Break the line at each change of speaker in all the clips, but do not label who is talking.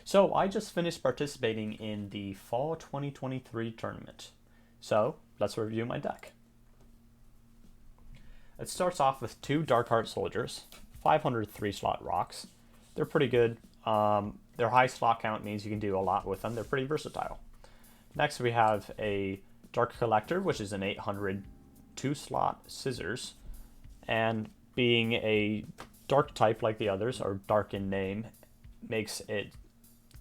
So I just finished participating in the Fall 2023 tournament. So let's review my deck. It starts off with 2 Dark Heart Soldiers, 500 3-slot rocks. They're pretty good. Their high slot count means you can do a lot with them. They're pretty versatile. Next we have a Dark Collector, which is an 800 2-slot scissors. And being a dark type like the others, or dark in name, makes it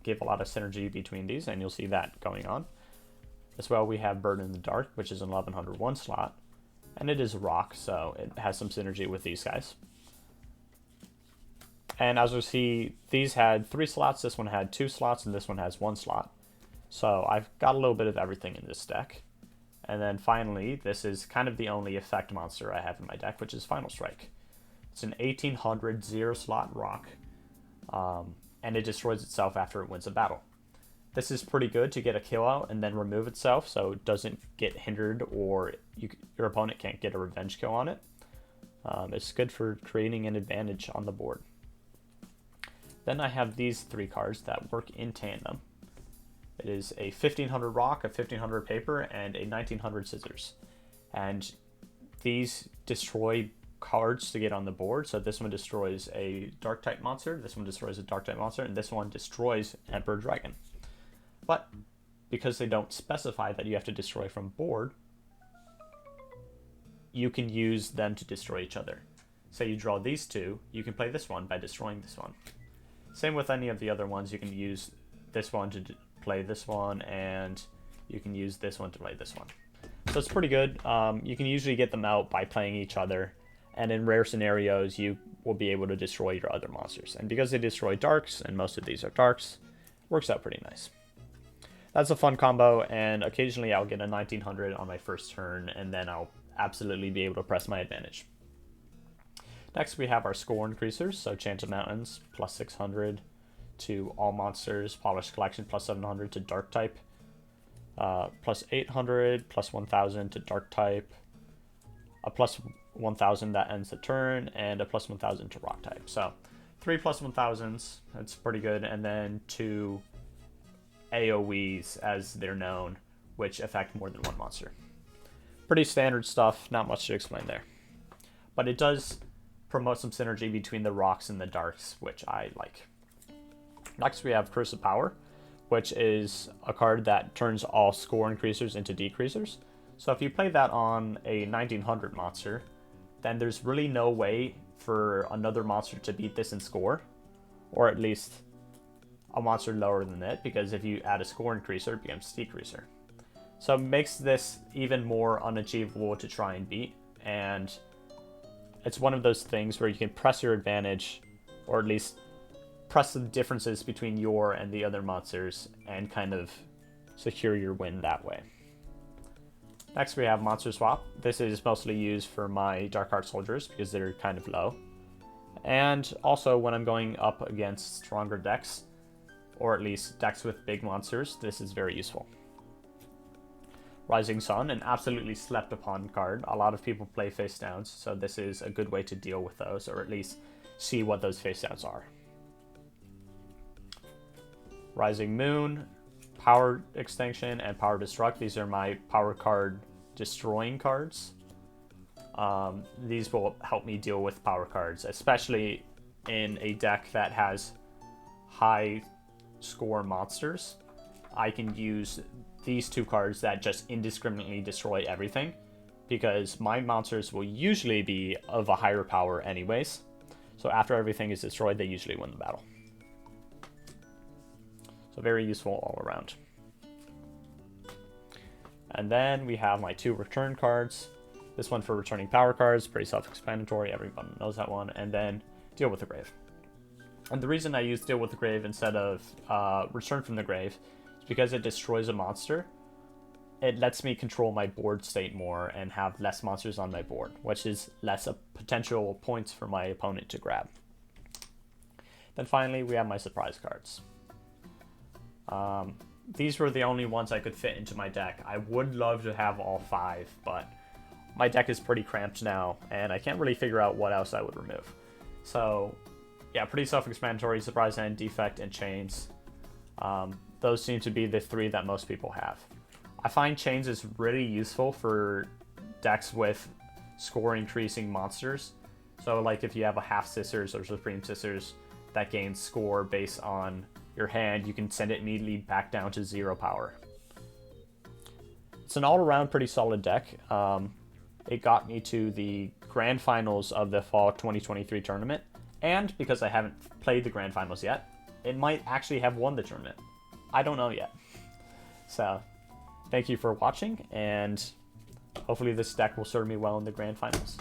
give a lot of synergy between these, and you'll see that going on. As well, we have Burn in the Dark, which is an 1100 1-slot, and it is rock, so it has some synergy with these guys. And as we see, these had 3 slots, this one had 2 slots, and this one has 1 slot. So I've got a little bit of everything in this deck. And then finally, this is kind of the only effect monster I have in my deck, which is Final Strike. It's an 1800 0-slot rock, and it destroys itself after it wins a battle. This is pretty good to get a kill out and then remove itself so it doesn't get hindered or your opponent can't get a revenge kill on it. It's good for creating an advantage on the board. Then I have these 3 cards that work in tandem. It is a 1500 rock, a 1500 paper, and a 1900 scissors. And these destroy cards to get on the board. So this one destroys a dark type monster, this one destroys a dark type monster, and this one destroys Emperor Dragon. But because they don't specify that you have to destroy from board, you can use them to destroy each other. Say you draw these 2, you can play this one by destroying this one. Same with any of the other ones, you can use this one to play this one, and you can use this one to play this one. So it's pretty good. You can usually get them out by playing each other, and in rare scenarios you will be able to destroy your other monsters. And because they destroy darks, and most of these are darks, works out pretty nice. That's a fun combo, and occasionally I'll get a 1900 on my first turn, and then I'll absolutely be able to press my advantage. Next we have our score increasers, so Enchanted Mountains, plus 600 to all monsters, Polished Collection, plus 700 to dark type, plus 800, plus 1000 to dark type, a plus 1000 that ends the turn, and a plus 1000 to rock type. So 3 plus 1000s, that's pretty good, and then 2 AoEs as they're known, which affect more than one monster. Pretty standard stuff, not much to explain there. But it does promote some synergy between the rocks and the darks, which I like. Next we have Curse of Power, which is a card that turns all score increasers into decreasers. So if you play that on a 1900 monster, then there's really no way for another monster to beat this in score, or at least a monster lower than it, because if you add a score increaser, it becomes decreaser. So it makes this even more unachievable to try and beat, and it's one of those things where you can press your advantage, or at least press the differences between your and the other monsters and kind of secure your win that way. Next we have Monster Swap. This is mostly used for my Dark Heart Soldiers because they're kind of low. And also when I'm going up against stronger decks, or at least decks with big monsters, this is very useful. Rising Sun, an absolutely slept upon card. A lot of people play face downs, so this is a good way to deal with those, or at least see what those face downs are. Rising Moon, Power Extinction, and Power Destruct. These are my power card destroying cards. These will help me deal with power cards, especially in a deck that has high score monsters. I can use these 2 cards that just indiscriminately destroy everything, because my monsters will usually be of a higher power anyways. So after everything is destroyed, they usually win the battle. So very useful all around. And then we have my 2 return cards. This one for returning power cards, pretty self-explanatory, everyone knows that one. And then Deal with the Grave. And the reason I use Deal with the Grave instead of Return from the Grave is because it destroys a monster. It lets me control my board state more and have less monsters on my board, which is less potential points for my opponent to grab. Then finally, we have my surprise cards. These were the only ones I could fit into my deck. I would love to have all 5, but my deck is pretty cramped now, and I can't really figure out what else I would remove. So, yeah, pretty self-explanatory. Surprise End, Defect, and Chains. Those seem to be the three that most people have. I find chains is really useful for decks with score increasing monsters. So like if you have a half sisters or supreme sisters that gains score based on your hand, you can send it immediately back down to 0 power. It's an all-around pretty solid deck. It got me to the grand finals of the fall 2023 tournament, and because I haven't played the grand finals yet, it might actually have won the tournament. I don't know yet. So, thank you for watching, and hopefully this deck will serve me well in the grand finals.